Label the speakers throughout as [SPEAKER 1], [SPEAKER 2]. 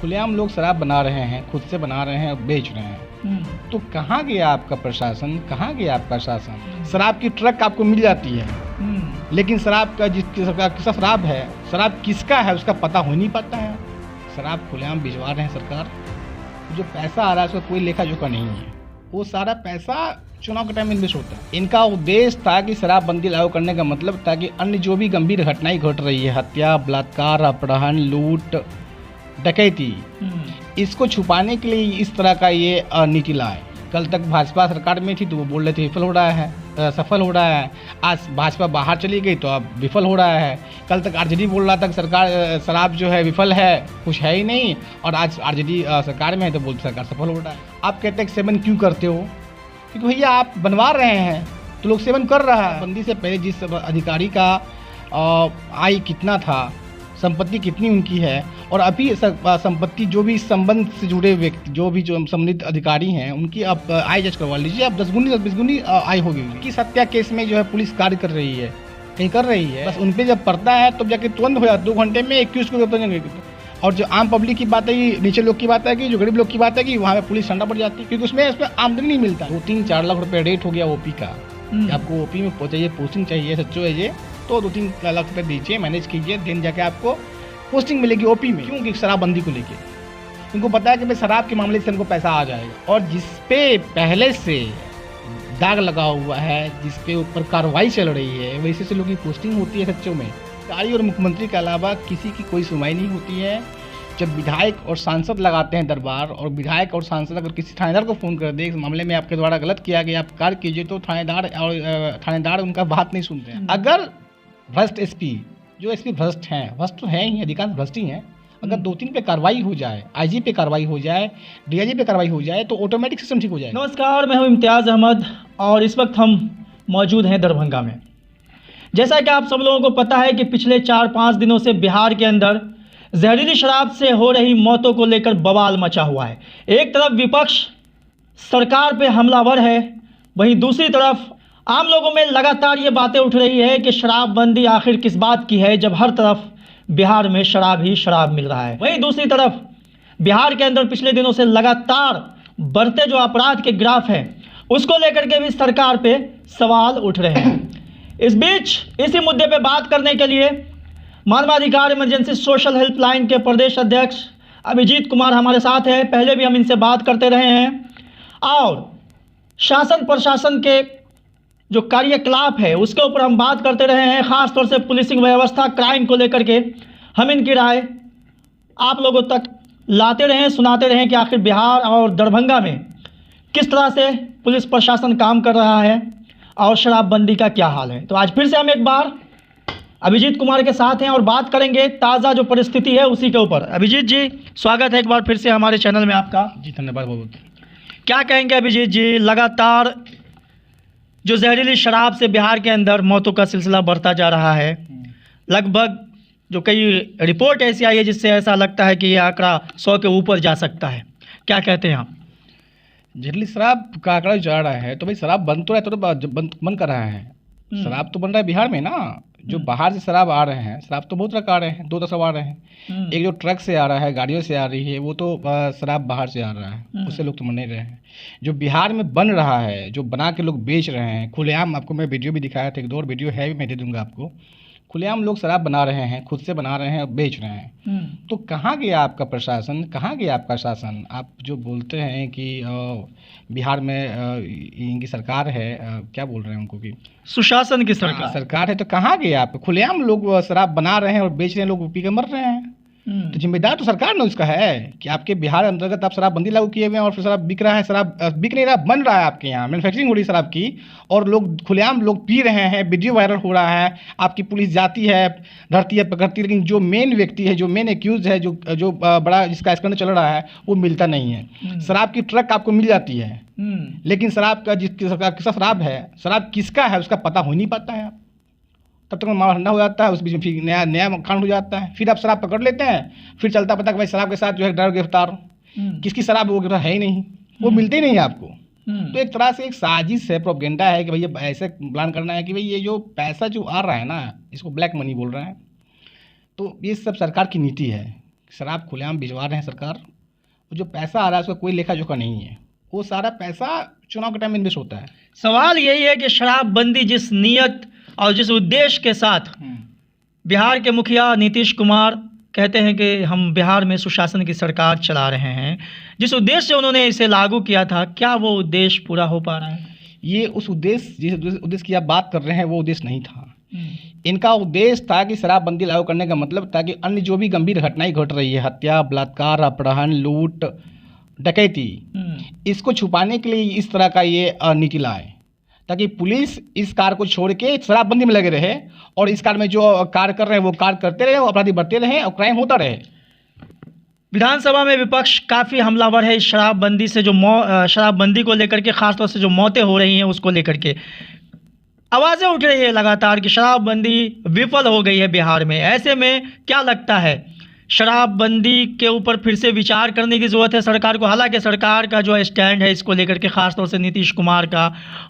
[SPEAKER 1] खुलेआम लोग शराब बना रहे हैं, खुद से बना रहे हैं और बेच रहे हैं। तो कहाँ गया आपका प्रशासन, कहाँ गया आपका शासन? शराब की ट्रक आपको मिल जाती है, लेकिन शराब का जिसकी सरकार किसका शराब है, शराब किसका है उसका पता हो नहीं पाता है। शराब खुलेआम भिजवा रहे हैं सरकार, जो पैसा आ रहा है उसका कोई लेखा जोखा नहीं है। वो सारा पैसा चुनाव के टाइम में इन्वेस्ट होता है। इनका उद्देश्य था कि शराबबंदी लागू करने का मतलब था कि अन्य जो भी गंभीर घटनाएं घट रही है, हत्या, बलात्कार, अपहरण, लूट, डकैती, इसको छुपाने के लिए इस तरह का ये नीति लाए। कल तक भाजपा सरकार में थी तो वो बोल रहे थे विफल हो रहा है, सफल हो रहा है। आज भाजपा बाहर चली गई तो अब विफल हो रहा है। कल तक आरजेडी बोल रहा था कि सरकार शराब जो है विफल है, कुछ है ही नहीं, और आज आरजेडी सरकार में है तो बोलते सरकार सफल हो रहा है। आप कहते हैं सेवन क्यों करते हो? क्योंकि भैया आप बनवा रहे हैं तो लोग सेवन कर रहा है। बंदी से पहले जिस अधिकारी का आय कितना था, संपत्ति कितनी उनकी है, और अभी संपत्ति जो भी इस संबंध से जुड़े व्यक्ति जो संबंधित अधिकारी हैं उनकी आप आय जज करवा लीजिए, आप 10 गुनी 20 गुनी आय होगी उनकी। हत्या केस में जो है पुलिस कार्य कर रही है, कहीं कर रही है, बस उन पर जब पड़ता है तो जाके तुरंत हो जाता है, 2 घंटे में 21 को। और जो आम पब्लिक की बात है, नीचे लोग की बात है कि जो गरीब लोग की बात है कि वहाँ पे पुलिस ठंडा पड़ जाती है, क्योंकि उसमें आमदनी नहीं मिलता। 2-3-4 लाख रुपए रेट हो गया ओपी का। आपको ओपी में चाहिए, पोस्टिंग चाहिए, सच्चो है तो 2-3 लाख रुपए दीजिए, मैनेज कीजिए, दिन जाके आपको पोस्टिंग मिलेगी ओपी में। क्योंकि शराबबंदी को लेके इनको पता है कि भाई शराब के मामले से इनको पैसा आ जाएगा, और जिसपे पहले से दाग लगा हुआ है, जिसपे ऊपर कार्रवाई चल रही है, वैसे से लोगों की पोस्टिंग होती है सच्चों में। सरकारी और मुख्यमंत्री के अलावा किसी की कोई सुनवाई नहीं होती है। जब विधायक और सांसद लगाते हैं दरबार, और विधायक और सांसद अगर किसी थानेदार को फ़ोन कर दे इस मामले में आपके द्वारा गलत किया गया, आप कार्य कीजिए, तो थानेदार उनका बात नहीं सुनते हैं। अगर भ्रष्ट एसपी, जो एसपी भ्रष्ट हैं, भ्रष्ट तो हैं ही, अधिकांश भ्रष्ट ही हैं, अगर 2-3 पे कार्रवाई हो जाए, आईजी पे कार्रवाई हो जाए, डीआईजी पे कार्रवाई हो जाए, तो ऑटोमेटिक सिस्टम ठीक हो जाए।
[SPEAKER 2] नमस्कार, मैं हूं इम्तियाज़ अहमद और इस वक्त हम मौजूद हैं दरभंगा में। जैसा कि आप सब लोगों को पता है कि पिछले 4-5 दिनों से बिहार के अंदर जहरीली शराब से हो रही मौतों को लेकर बवाल मचा हुआ है। एक तरफ विपक्ष सरकार पे हमलावर है, वहीं दूसरी तरफ आम लोगों में लगातार ये बातें उठ रही है कि शराबबंदी आखिर किस बात की है, जब हर तरफ बिहार में शराब ही शराब मिल रहा है। वहीं दूसरी तरफ बिहार के अंदर पिछले दिनों से लगातार बढ़ते जो अपराध के ग्राफ हैं, उसको लेकर के भी सरकार पे सवाल उठ रहे हैं। इस बीच इसी मुद्दे पे बात करने के लिए मानवाधिकार इमरजेंसी सोशल हेल्पलाइन के प्रदेश अध्यक्ष अभिजीत कुमार हमारे साथ हैं। पहले भी हम इनसे बात करते रहे हैं, और शासन प्रशासन के जो कार्यकलाप है उसके ऊपर हम बात करते रहे हैं, ख़ास तौर से पुलिसिंग व्यवस्था, क्राइम को लेकर के हम इनकी राय आप लोगों तक लाते रहें, सुनाते रहें कि आखिर बिहार और दरभंगा में किस तरह से पुलिस प्रशासन काम कर रहा है और शराबबंदी का क्या हाल है। तो आज फिर से हम एक बार अभिजीत कुमार के साथ हैं और बात करेंगे ताज़ा जो परिस्थिति है उसी के ऊपर। अभिजीत जी, स्वागत है एक बार फिर से हमारे चैनल में आपका।
[SPEAKER 1] जी धन्यवाद बहुत। क्या
[SPEAKER 2] कहेंगे अभिजीत जी, लगातार जो जहरीली शराब से बिहार के अंदर मौतों का सिलसिला बढ़ता जा रहा है, लगभग जो कई रिपोर्ट ऐसी आई है जिससे ऐसा लगता है कि ये आंकड़ा 100 के ऊपर जा सकता है, क्या कहते हैं आप?
[SPEAKER 1] जहरीली शराब का आंकड़ा जा रहा है तो भाई शराब बंद तो रहा है, तो बंद कर रहा है। शराब तो बन रहा है बिहार में ना। जो बाहर से शराब आ रहे हैं, शराब तो बहुत तरह का आ रहे हैं, 2 तरह से आ रहे हैं। एक जो ट्रक से आ रहा है, गाड़ियों से आ रही है, वो तो शराब बाहर से आ रहा है, उससे लोग तो मर नहीं रहे हैं। जो बिहार में बन रहा है, जो बना के लोग बेच रहे हैं खुलेआम, आपको मैं वीडियो भी दिखाया था, 1 2 और वीडियो है भी, मैं दे दूंगा आपको। खुलेआम लोग शराब बना रहे हैं, खुद से बना रहे हैं और बेच रहे हैं। तो कहाँ गया आपका प्रशासन, कहाँ गया आपका शासन? आप जो बोलते हैं कि बिहार में इनकी सरकार है, क्या बोल रहे हैं उनको कि
[SPEAKER 2] सुशासन की सरकार
[SPEAKER 1] है, तो कहाँ गया आप? खुलेआम लोग शराब बना रहे हैं और बेच रहे हैं, लोग पी के मर रहे हैं। तो जिम्मेदार तो सरकार ना उसका है कि आपके बिहार अंतर्गत आप शराबबंदी लागू किए हुए हैं और फिर शराब बिक रहा है, शराब बिक नहीं रहा, बन रहा है आपके यहाँ, मैन्युफैक्चरिंग हो रही है शराब की, और लोग खुलेआम लोग पी रहे हैं, वीडियो वायरल हो रहा है। आपकी पुलिस जाती है, धरती है, पकड़ती है, लेकिन जो मेन व्यक्ति है, जो मेन एक्यूज है, जो बड़ा जिसका स्कैंडल चल रहा है, वो मिलता नहीं है। शराब की ट्रक आपको मिल जाती है, लेकिन शराब का जिसकी सरकार किसका शराब है, शराब किसका है उसका पता हो नहीं पाता है। तब तक मामला ठंडा हो जाता है, उस बीच में फिर नया कांड हो जाता है, फिर आप शराब पकड़ लेते हैं, फिर चलता पता कि भाई शराब के साथ जो है ड्राइवर गिरफ्तार, किसकी शराब वो गिरफ्तार है ही नहीं, वो मिलते ही नहीं आपको। तो एक तरह से एक साजिश है, प्रोपेगेंडा है कि भैया ऐसे प्लान करना है कि भाई ये जो पैसा जो आ रहा है ना, इसको ब्लैक मनी बोल रहे हैं। तो ये सब सरकार की नीति है शराब खुलेआम भिजवा रहे हैं सरकार, वो जो पैसा आ रहा है उसका कोई लेखा जोखा नहीं है, वो सारा पैसा चुनाव के टाइम में इन्वेस्ट होता है।
[SPEAKER 2] सवाल यही है कि शराबबंदी जिस नियत और जिस उद्देश्य के साथ बिहार के मुखिया नीतीश कुमार कहते हैं कि हम बिहार में सुशासन की सरकार चला रहे हैं, जिस उद्देश्य से उन्होंने इसे लागू किया था, क्या वो उद्देश्य पूरा हो पा रहा है?
[SPEAKER 1] ये उस उद्देश्य, जिस उद्देश्य की आप बात कर रहे हैं, वो उद्देश्य नहीं था। इनका उद्देश्य था कि शराबबंदी लागू करने का मतलब था कि अन्य जो भी गंभीर घटनाएं घट रही है, हत्या, बलात्कार, अपहरण, लूट, डकैती, इसको छुपाने के लिए इस तरह का ये नीति लाए, ताकि पुलिस इस कार्य को छोड़ के शराबबंदी में लगे रहे और इस कार्य में जो कार्य कर रहे हैं वो कार्य करते रहे, अपराधी बढ़ते रहे और क्राइम होता रहे।
[SPEAKER 2] विधानसभा में विपक्ष काफ़ी हमलावर है इस शराबबंदी से, जो शराबबंदी को लेकर के, खासतौर से जो मौतें हो रही हैं उसको लेकर के आवाज़ें उठ रही है लगातार कि शराबबंदी विफल हो गई है बिहार में। ऐसे में क्या लगता है, शराबबंदी के ऊपर फिर से विचार करने की ज़रूरत है सरकार को? हालांकि सरकार का जो स्टैंड है इसको लेकर के, खासतौर से नीतीश कुमार का,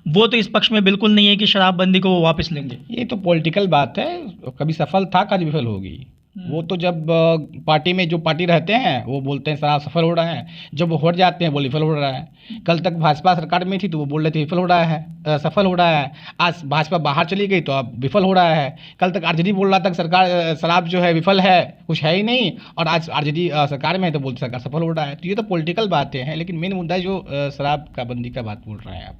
[SPEAKER 2] वो तो इस पक्ष में बिल्कुल नहीं है कि शराबबंदी को वो वापस लेंगे।
[SPEAKER 1] ये तो पॉलिटिकल बात है, कभी सफल था, कभी विफल होगी। वो तो जब पार्टी में जो पार्टी रहते हैं वो बोलते हैं शराब सफल हो रहा है, जब वो हट जाते हैं वो विफल हो रहा है। कल तक भाजपा सरकार में थी तो वो बोल रहे थे विफल हो रहा है, सफल हो रहा है। आज भाजपा बाहर चली गई तो अब विफल हो रहा है। कल तक आरजेडी बोल रहा था कि सरकार शराब जो है विफल है, कुछ है ही नहीं, और आज आरजेडी सरकार में है तो बोलते सरकार सफल हो रहा है। तो ये तो पॉलिटिकल बातें हैं, लेकिन मेन मुद्दा जो शराब का बंदी का बात बोल रहे हैं आप,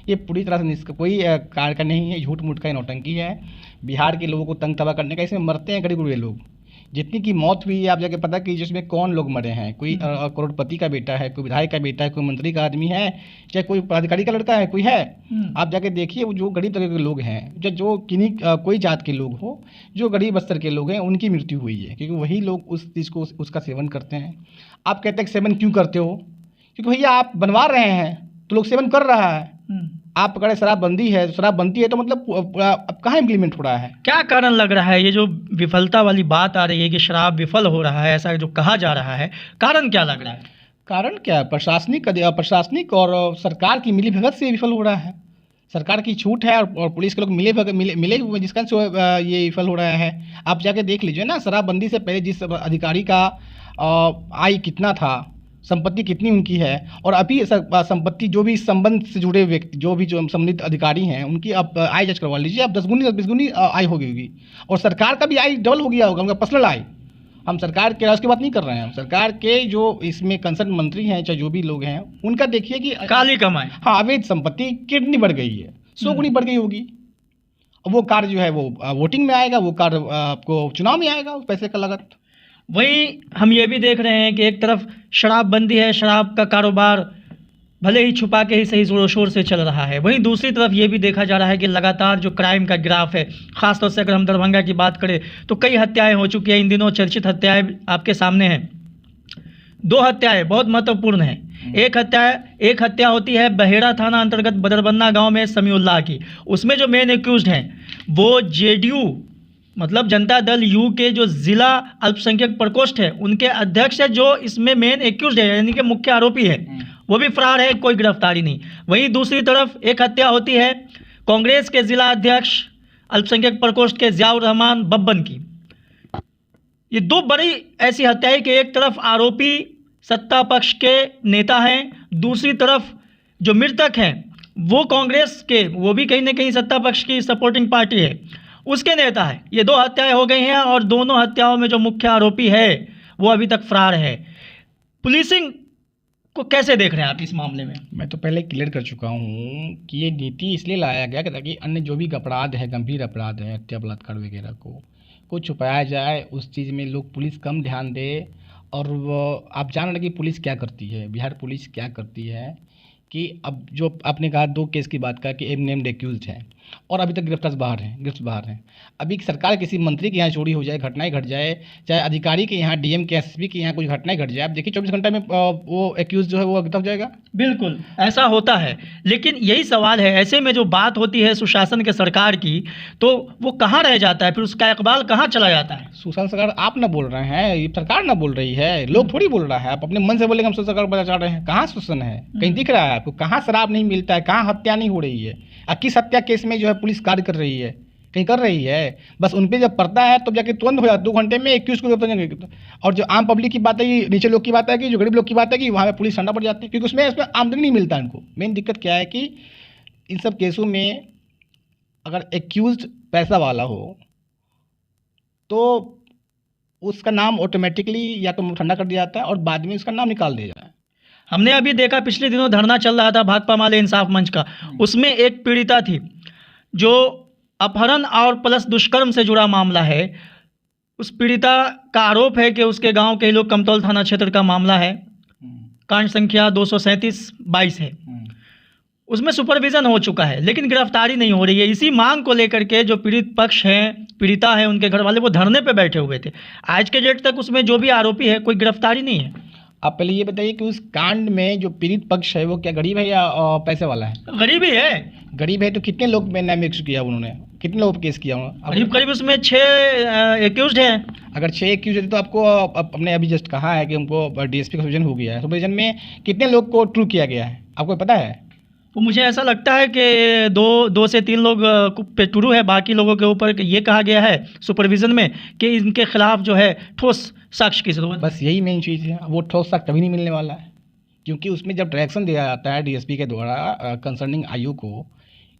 [SPEAKER 1] ये पूरी तरह से कोई कार्य का नहीं है, झूठ मूठ का नौटंकी है। बिहार के लोगों को तंग तबाह करने का, इसमें मरते हैं गरीब गुरबे लोग। जितनी की मौत हुई है आप जाके पता कीजिए जिसमें कौन लोग मरे हैं। कोई करोड़पति का बेटा है, कोई विधायक का बेटा है, कोई मंत्री का आदमी है, चाहे कोई पदाधिकारी का लड़का है, कोई है। आप जाके देखिए वो जो गरीब तबके के लोग हैं, जो किन्हीं कोई जात के लोग हो, जो गरीब स्तर के लोग हैं, उनकी मृत्यु हुई है, क्योंकि वही लोग उस चीज़ को उसका सेवन करते हैं। आप कहते हैं सेवन क्यों करते हो? क्योंकि भैया आप बनवा रहे हैं तो लोग सेवन कर रहा है। आप पकड़े शराबबंदी है, शराबबंदी है तो मतलब अब कहाँ इम्प्लीमेंट हो रहा है? क्या कारण लग रहा है ये जो विफलता वाली बात आ रही है कि शराब विफल हो रहा है, ऐसा जो कहा जा रहा है, कारण क्या लग रहा है? कारण क्या है? प्रशासनिक और सरकार की मिलीभगत से विफल हो रहा है। सरकार की छूट है और पुलिस के लोग मिले हुए, जिसका ये विफल हो रहा है। आप जाके देख लीजिए ना, शराबबंदी से पहले जिस अधिकारी का आय कितना था, संपत्ति कितनी उनकी है, और अभी संपत्ति जो भी इस संबंध से जुड़े व्यक्ति, जो संबंधित अधिकारी हैं, उनकी आप आय जज करवा लीजिए, आप 10 गुनी 20 गुनी आय होगी। और सरकार का भी आय डबल हो गया होगा, उनका पर्सनल आय। हम सरकार के राज की बात नहीं कर रहे हैं, हम सरकार के जो इसमें कंसर्न मंत्री हैं, चाहे जो भी लोग हैं, उनका देखिए कि काली कमाई, हाँ, अवैध संपत्ति कितनी बढ़ गई है, 100 गुनी बढ़ गई होगी। वो कार्य जो है वो वोटिंग में आएगा, वो कार्य आपको चुनाव में आएगा, उस पैसे का लागत। वहीं हम ये भी देख रहे हैं कि एक तरफ शराबबंदी है, शराब का कारोबार भले ही छुपा के ही सही ज़ोर शोर से चल रहा है, वहीं दूसरी तरफ ये भी देखा जा रहा है कि लगातार जो क्राइम का ग्राफ है, ख़ासतौर से अगर हम दरभंगा की बात करें तो कई हत्याएं हो चुकी हैं। इन दिनों चर्चित हत्याएं आपके सामने हैं। 2 हत्याएं बहुत महत्वपूर्ण हैं। एक हत्या होती है बहेड़ा थाना अंतर्गत बदरबन्ना गाँव में समीउल्लाह की। उसमें जो मेन एक्यूज्ड हैं वो JDU मतलब जनता दल यू के जो ज़िला अल्पसंख्यक प्रकोष्ठ है उनके अध्यक्ष है, जो इसमें मेन एक्यूज्ड है, यानी कि मुख्य आरोपी है। वो भी फरार है, कोई गिरफ्तारी नहीं। वहीं दूसरी तरफ एक हत्या होती है कांग्रेस के ज़िला अध्यक्ष अल्पसंख्यक प्रकोष्ठ के ज़ियाउर रहमान बब्बन की। ये 2 बड़ी ऐसी हत्याएं कि एक तरफ आरोपी सत्ता पक्ष के नेता हैं, दूसरी तरफ जो मृतक हैं वो कांग्रेस के, वो भी कहीं ना कहीं सत्ता पक्ष की सपोर्टिंग पार्टी है, उसके नेता है। ये 2 हत्याएं हो गई हैं और दोनों हत्याओं में जो मुख्य आरोपी है वो अभी तक फरार है। पुलिसिंग को कैसे देख रहे हैं आप इस मामले में? मैं तो पहले क्लियर कर चुका हूँ कि ये नीति इसलिए लाया गया कि ताकि अन्य जो भी अपराध है, गंभीर अपराध है, हत्या, बलात्कार वगैरह को छुपाया जाए, उस चीज़ में लोग पुलिस कम ध्यान दे। और आप जान रहे कि पुलिस क्या करती है, बिहार पुलिस क्या करती है कि अब जो आपने कहा 2 केस की बात का कि नेम्ड एक्यूज्ड है और अभी तक गिरफ्तार बाहर हैं। अभी सरकार किसी मंत्री के यहाँ चोरी हो जाए, घटनाएं घट जाए, चाहे अधिकारी के यहाँ, DM के SSP के यहाँ कुछ घटनाएं घट जाए, आप देखिए 24 घंटे में वो एक्यूज जो है वो गिरफ्तार हो जाएगा। बिल्कुल ऐसा होता है, लेकिन यही सवाल है, ऐसे में जो बात होती है सुशासन के सरकार की, तो वो कहाँ रह जाता है, फिर उसका इकबाल कहाँ चला जाता है? सुशासन सरकार आप ना बोल रहे हैं, ये सरकार ना बोल रही है, लोग थोड़ी बोल रहा है। आप अपने मन से बोलेंगे हम सरकार बचा चाह रहे हैं, कहाँ सुशासन है? कहीं दिख रहा है आपको? कहाँ शराब नहीं मिलता है, कहाँ हत्या नहीं हो रही है, किस हत्या केस में जो है पुलिस कार्य कर रही है? कहीं कर रही है। बस उन पे जब पड़ता है तो जाके तुरंत हो जाता है, 2 घंटे में 21 को गिरफ्तार। और जो आम पब्लिक की बात है, ये नीचे लोग की बात है, कि जो गरीब लोग की बात है, कि वहाँ पे पुलिस ठंडा पड़ जाती है, क्योंकि उसमें आमदनी नहीं मिलता इनको। मेन दिक्कत क्या है कि इन सब केसों में अगर एक्यूज्ड पैसा वाला हो तो उसका नाम ऑटोमेटिकली या तो ठंडा कर दिया जाता है और बाद में उसका नाम निकाल दिया जाता है।
[SPEAKER 2] हमने अभी देखा पिछले दिनों धरना चल रहा था भाकपा माले इंसाफ मंच का, उसमें एक पीड़िता थी जो अपहरण और प्लस दुष्कर्म से जुड़ा मामला है। उस पीड़िता का आरोप है कि उसके गांव के लोग कमतौल थाना क्षेत्र का मामला है, कांड संख्या 237/22 है। उसमें सुपरविजन हो चुका है लेकिन गिरफ्तारी नहीं हो रही है। इसी मांग को लेकर के जो पीड़ित पक्ष हैं, पीड़िता है, उनके घर वाले वो धरने पे बैठे हुए थे। आज के डेट तक उसमें जो भी आरोपी है कोई गिरफ्तारी नहीं है।
[SPEAKER 1] आप पहले ये बताइए कि उस कांड में जो पीड़ित पक्ष है वो क्या गरीब है या पैसे वाला है?
[SPEAKER 2] गरीब ही है।
[SPEAKER 1] गरीब है तो कितने लोग में नाम एक्स किया उन्होंने, कितने लोगों पर केस किया उन्होंने?
[SPEAKER 2] करीब उसमें 6 एक्यूज्ड हैं।
[SPEAKER 1] अगर 6 एक्यूज है तो आपको अपने अभी जस्ट कहा है कि हमको डीएसपी का सुपरविजन हो गया है। सुपरविजन में कितने लोग को ट्रू किया गया है आपको पता है?
[SPEAKER 2] तो मुझे ऐसा लगता है कि 2 से 3 लोग पे ट्रू है, बाकी लोगों के ऊपर ये कहा गया है सुपरविजन में कि इनके खिलाफ जो है ठोस साक्ष्य की जरूरत।
[SPEAKER 1] बस यही मेन चीज़ है। वो ठोस साक्ष्य कभी नहीं मिलने वाला है, क्योंकि उसमें जब डायरेक्शन दिया जाता है डीएसपी के द्वारा कंसर्निंग आयु को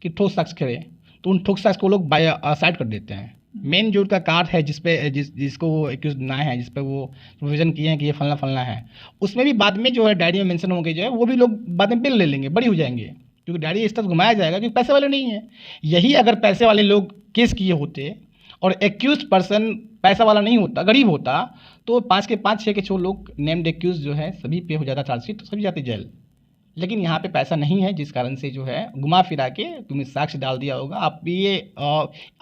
[SPEAKER 1] कि ठोस साक्ष्य करें, तो उन ठोस साक्ष्य को लोग साइड कर देते हैं। मेन जो उनका कार्ड है जिसको वो एक्यूज बनाए हैं, जिस पर वो प्रोविजन किए हैं कि ये फलना फलना है, उसमें भी बाद में जो है डायरी में मेंशन होंगे, जो है वो भी लोग बाद में बिल ले लेंगे, बड़ी हो जाएंगे, क्योंकि डायरी इस तरह घुमाया जाएगा क्योंकि पैसे वाले नहीं है। यही अगर पैसे वाले लोग केस किए होते और एक्यूज पर्सन पैसा वाला नहीं होता, गरीब होता, तो 5 के 5 6 के 6 लोग नेम्ड एक्यूज जो है सभी पे हो जाता चार्जशीट, तो सभी जाते जेल। लेकिन यहाँ पे पैसा नहीं है, जिस कारण से जो है घुमा फिरा के तुमने साक्ष्य डाल दिया होगा। आप भी ये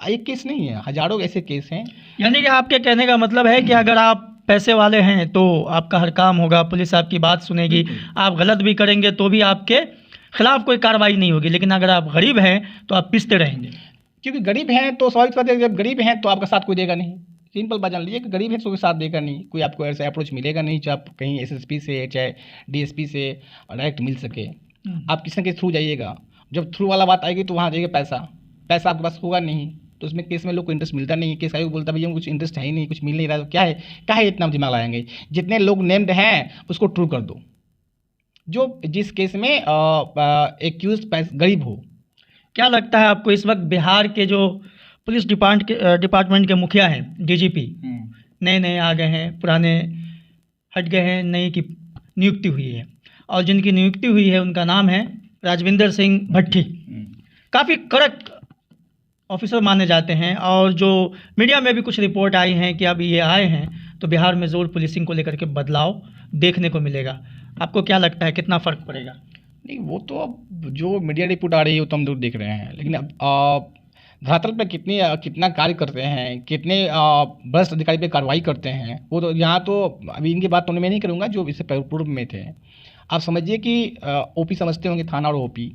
[SPEAKER 1] एक केस नहीं है, हजारों ऐसे केस हैं।
[SPEAKER 2] यानी कि आपके कहने का मतलब है कि अगर आप पैसे वाले हैं तो आपका हर काम होगा, पुलिस आपकी बात सुनेगी, आप गलत भी करेंगे तो भी आपके खिलाफ कोई कार्रवाई नहीं होगी। लेकिन अगर आप गरीब हैं तो आप पिसते रहेंगे,
[SPEAKER 1] क्योंकि गरीब हैं तो स्वाभाविक बात है, जब गरीब हैं तो आपका साथ कोई देगा नहीं। सिंपल बात जान लीजिए कि गरीब है तो कोई साथ देगा नहीं, कोई आपको ऐसा अप्रोच मिलेगा नहीं चाहे आप कहीं एसएसपी से चाहे डीएसपी से डायरेक्ट मिल सके। आप किसी न किसी थ्रू जाइएगा, जब थ्रू वाला बात आएगी तो वहाँ जाइएगा पैसा आपके पास होगा नहीं, तो उसमें केस में लोग को इंटरेस्ट मिलता नहीं है। केस आयोग बोलता है भैया कुछ इंटरेस्ट है ही नहीं, कुछ मिल नहीं रहा, तो क्या है इतना दिमाग लगाएंगे। जितने लोग नेम्ड हैं उसको ट्रू कर दो, जो जिस केस में एक्यूज गरीब हो।
[SPEAKER 2] क्या लगता है आपको इस वक्त बिहार के जो पुलिस डिपार्टमेंट के मुखिया हैं, डीजीपी नए आ गए हैं, पुराने हट गए हैं, नई की नियुक्ति हुई है, और जिनकी नियुक्ति हुई है उनका नाम है राजविंदर सिंह भट्टी। काफ़ी कड़क ऑफिसर माने जाते हैं, और जो मीडिया में भी कुछ रिपोर्ट आई हैं कि अब ये आए हैं तो बिहार में ज़ोर पुलिसिंग को लेकर के बदलाव देखने को मिलेगा। आपको क्या लगता है कितना फ़र्क पड़ेगा?
[SPEAKER 1] नहीं, वो तो अब जो मीडिया रिपोर्ट आ रही है वो तो हम लोग देख रहे हैं, लेकिन अब धरातल पर कितना कार्य करते हैं, कितने भ्रष्ट अधिकारी पे कार्रवाई करते हैं, वो तो यहाँ तो अभी इनकी बात तो मैं नहीं करूँगा जो इससे पूर्व में थे। आप समझिए कि ओपी समझते होंगे, थाना और ओपी।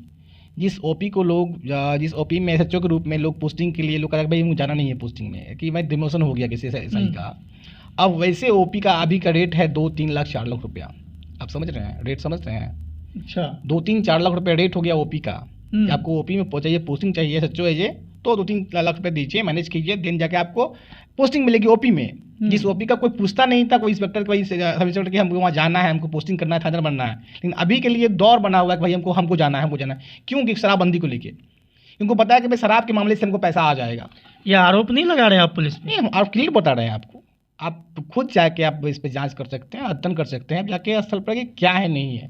[SPEAKER 1] जिस ओपी में एसएचओ के रूप में लोग पोस्टिंग के लिए लोग कहते हैं भाई मुझे जाना नहीं है पोस्टिंग में, कि भाई डिमोशन हो गया किसी एसआई का। अब वैसे ओपी का अभी का रेट है 2-3 लाख 4 लाख रुपया। आप समझ रहे हैं, रेट समझ रहे हैं?
[SPEAKER 2] अच्छा,
[SPEAKER 1] 2-3-4 लाख रुपया रेट हो गया ओपी का। आपको ओपी में चाहिए, पोस्टिंग चाहिए एसएचओ है तो 2-3 लाख रुपये दीजिए, मैनेज कीजिए, दिन जाके आपको पोस्टिंग मिलेगी ओपी में। जिस ओपी का कोई पूछता नहीं था, कोई इंस्पेक्टर कोई सब इंस्पेक्टर कि हमको वहाँ जाना है, हमको पोस्टिंग करना है, थाना बनना है, लेकिन अभी के लिए दौर बना हुआ है कि भाई हमको जाना है। क्योंकि शराबबंदी को लेके उनको पता है कि भाई शराब के मामले से हमको पैसा आ जाएगा।
[SPEAKER 2] ये आरोप नहीं लगा रहे आप पुलिस में?
[SPEAKER 1] नहीं, आप क्लियर बता रहे हैं आपको। आप खुद जाके आप इस पर जाँच कर सकते हैं, अध्ययन कर सकते हैं जाके स्थल पर कि क्या है नहीं है।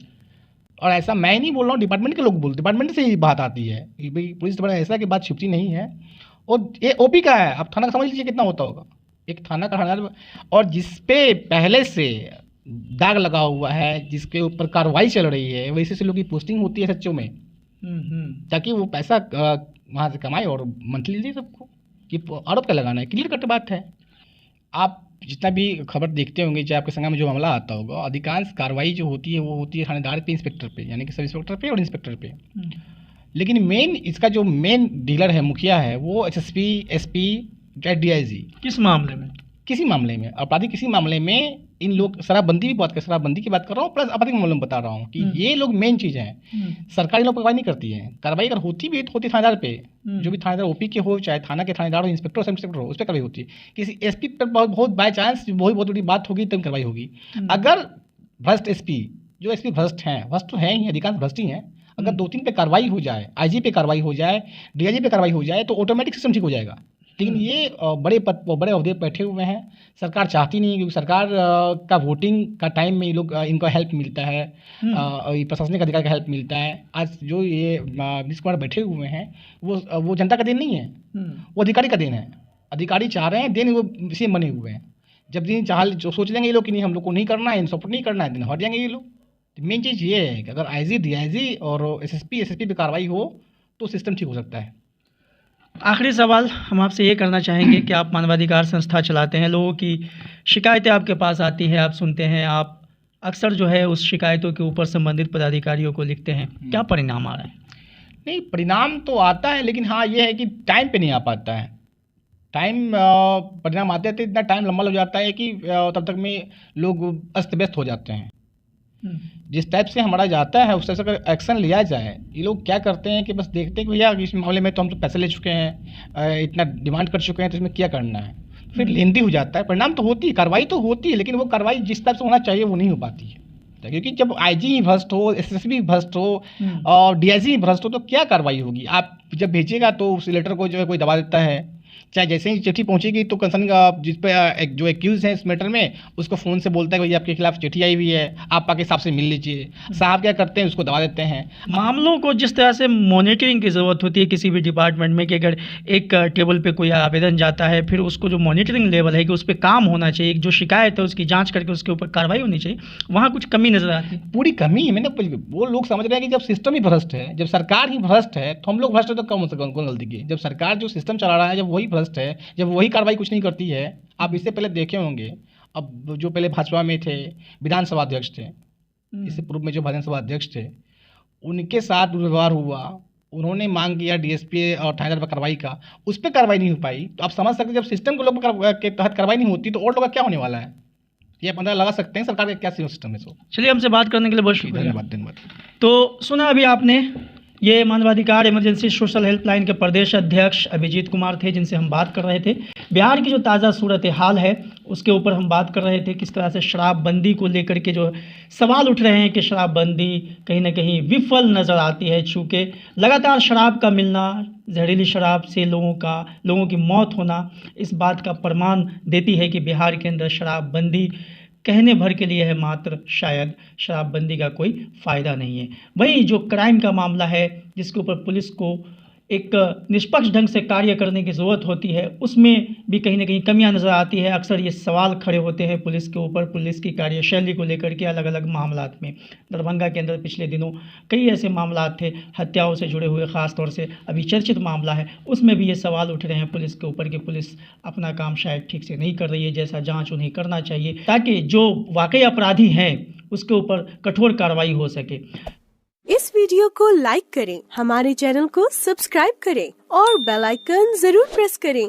[SPEAKER 1] और ऐसा मैं नहीं बोल रहा हूँ, डिपार्टमेंट के लोग डिपार्टमेंट से ही बात आती है कि भाई पुलिस डिपार्टमेंट ऐसा कि बात छिपती नहीं है। और ये ओपी का है, आप थाना का समझ लीजिए कितना होता होगा, एक थाना का थाना, और जिस पे पहले से दाग लगा हुआ है, जिसके ऊपर कार्रवाई चल रही है, वैसे से लोग की पोस्टिंग होती है सच्चों में, ताकि वो पैसा वहाँ से कमाए और मंथली दे सबको। कि आरोप का लगाना है, क्लियर कट बात है। आप जितना भी खबर देखते होंगे, चाहे आपके संज्ञा में जो मामला आता होगा, अधिकांश कार्रवाई जो होती है वो होती है थानेदार पे, इंस्पेक्टर पे, यानी कि सब इंस्पेक्टर पे और इंस्पेक्टर पे। लेकिन मेन इसका जो मेन डीलर है, मुखिया है, वो एसएसपी, एसपी, चाहे डीआईजी।
[SPEAKER 2] किस मामले में?
[SPEAKER 1] किसी मामले में, आपराधिक किसी मामले में इन लोग शराबबंदी की बात कर, शराबबंदी की बात कर रहा हूँ, प्लस आपराधिक मामलों में बता रहा हूँ कि ये लोग मेन चीज़ हैं। सरकारी लोग कार्रवाई नहीं करती है। कार्रवाई अगर होती भी तो होती थानेदार पे, जो भी थानेदार ओपी के हो, चाहे थाना के थानेदार हो, इंस्पेक्टर सब इंस्पेक्टर हो, उस पर कार्रवाई होती है। किसी एसपी पर बहुत बाई चांस बहुत बड़ी बात होगी तब कार्रवाई होगी। अगर भ्रष्ट एसपी, जो एसपी भ्रष्ट हैं, भ्रष्ट तो हैं ही, अधिकांश भ्रष्ट ही हैं, अगर 2-3 पे कार्रवाई हो जाए, आईजी पे कार्रवाई हो जाए, डीआईजी पे कार्रवाई हो जाए, तो ऑटोमेटिक सिस्टम ठीक हो जाएगा। लेकिन ये बड़े पद, बड़े ओहदे पर बैठे हुए हैं, सरकार चाहती नहीं है, क्योंकि सरकार का वोटिंग का टाइम में ये लोग इनको हेल्प मिलता है, प्रशासनिक अधिकारी का हेल्प मिलता है। आज जो ये नीतीश कुमार बैठे हुए हैं, वो जनता का देन नहीं है, वो अधिकारी का देन है। अधिकारी चाह रहे हैं, देन वो इसी बने हुए हैं। जब दिन जो सोच लेंगे ये लोग कि नहीं हम लोग को नहीं करना है, सपोर्ट नहीं करना है, दिन हट जाएंगे ये लोग। मेन चीज़ ये है कि अगर आईजी, डीआईजी और एसएसपी पे कार्रवाई हो तो सिस्टम ठीक हो सकता है।
[SPEAKER 2] आखिरी सवाल हम आपसे ये करना चाहेंगे कि आप मानवाधिकार संस्था चलाते हैं, लोगों की शिकायतें आपके पास आती हैं, आप सुनते हैं, आप अक्सर जो है उस शिकायतों के ऊपर संबंधित पदाधिकारियों को लिखते हैं, क्या परिणाम आ रहा है?
[SPEAKER 1] नहीं, परिणाम तो आता है, लेकिन हाँ ये है कि टाइम पे नहीं आ पाता है। टाइम परिणाम आते थे, इतना टाइम लंबा हो जाता है कि तब तक में लोग अस्त व्यस्त हो जाते हैं। जिस टाइप से हमारा जाता है उस टाइप से अगर एक्शन लिया जाए, ये लोग क्या करते हैं कि बस देखते हैं कि भैया इस मामले में तो हम तो पैसे ले चुके हैं, इतना डिमांड कर चुके हैं, तो इसमें क्या करना है, फिर लेंदी हो जाता है। परिणाम तो होती है, कार्रवाई तो होती है, लेकिन वो कार्रवाई जिस टाइप से होना चाहिए वो नहीं हो पाती है। क्योंकि जब आईजी ही भ्रष्ट हो, एसएसपी भ्रष्ट हो और डीआईजी ही भ्रष्ट हो, तो क्या कार्रवाई होगी? आप जब भेजिएगा तो उस लेटर को जो है कोई दबा देता है, चाहे जैसे ही चिट्ठी पहुंचेगी तो कंसर्न जिस पे जो एक्यूज है इस मैटर में, उसको फ़ोन से बोलता है कि भैया आपके खिलाफ चिट्ठी आई हुई है, आप आके साहब से मिल लीजिए। साहब क्या करते हैं, उसको दबा देते हैं।
[SPEAKER 2] मामलों को जिस तरह से मॉनिटरिंग की ज़रूरत होती है किसी भी डिपार्टमेंट में, कि अगर एक टेबल पे कोई आवेदन जाता है, फिर उसको जो मॉनिटरिंग लेवल है कि उस पर काम होना चाहिए, जो शिकायत है उसकी जाँच करके उसके ऊपर कार्रवाई होनी चाहिए, वहाँ कुछ कमी नज़र आती है।
[SPEAKER 1] पूरी कमी है। मैंने वो लोग समझ रहे हैं कि जब सिस्टम ही भ्रष्ट है, जब सरकार ही भ्रष्ट है, तो हम लोग भ्रष्ट है तो कौन गलती की? जब सरकार जो सिस्टम चला रहा है, जब वही भ्रष्ट है, जब वही कार्रवाई कुछ नहीं करती है। आप इससे पहले देखे होंगे, अब जो पहले भाजपा में थे, विधानसभा अध्यक्ष थे, इससे पूर्व में जो विधानसभा अध्यक्ष थे, उनके साथ दुर्व्यवहार हुआ, उन्होंने मांग किया डीएसपी और थानेदार पर कार्रवाई का, उस पर कार्रवाई नहीं हो पाई। तो आप समझ सकते हैं जब सिस्टम के लोग के तहत कार्रवाई नहीं होती तो और लोग का क्या होने वाला है, ये पता लगा सकते हैं सरकार का क्या सिस्टम है। सो
[SPEAKER 2] चलिए, हमसे बात करने के लिए बहुत शुक्रिया।
[SPEAKER 1] धन्यवाद।
[SPEAKER 2] तो सुना अभी आपने, ये मानवाधिकार इमरजेंसी सोशल हेल्पलाइन के प्रदेश अध्यक्ष अभिजीत कुमार थे, जिनसे हम बात कर रहे थे। बिहार की जो ताज़ा सूरत हाल है उसके ऊपर हम बात कर रहे थे, किस तरह से शराबबंदी को लेकर के जो सवाल उठ रहे हैं कि शराबबंदी कहीं ना कहीं विफल नज़र आती है, चूँकि लगातार शराब का मिलना, जहरीली शराब से लोगों की मौत होना इस बात का प्रमाण देती है कि बिहार के अंदर शराबबंदी कहने भर के लिए है, मात्र शायद शराबबंदी का कोई फ़ायदा नहीं है। वहीं जो क्राइम का मामला है, जिसके ऊपर पुलिस को एक निष्पक्ष ढंग से कार्य करने की ज़रूरत होती है, उसमें भी कहीं ना कहीं कमियां नज़र आती है। अक्सर ये सवाल खड़े होते हैं पुलिस के ऊपर, पुलिस की कार्यशैली को लेकर के अलग अलग मामलात में। दरभंगा के अंदर पिछले दिनों कई ऐसे मामलात थे हत्याओं से जुड़े हुए, ख़ास तौर से अभी चर्चित मामला है, उसमें भी ये सवाल उठ रहे हैं पुलिस के ऊपर कि पुलिस अपना काम शायद ठीक से नहीं कर रही है, जैसा जाँच उन्हें करना चाहिए, ताकि जो वाकई अपराधी हैं उसके ऊपर कठोर कार्रवाई हो सके।
[SPEAKER 3] इस वीडियो को लाइक करें, हमारे चैनल को सब्सक्राइब करें और बेल आइकन जरूर प्रेस करें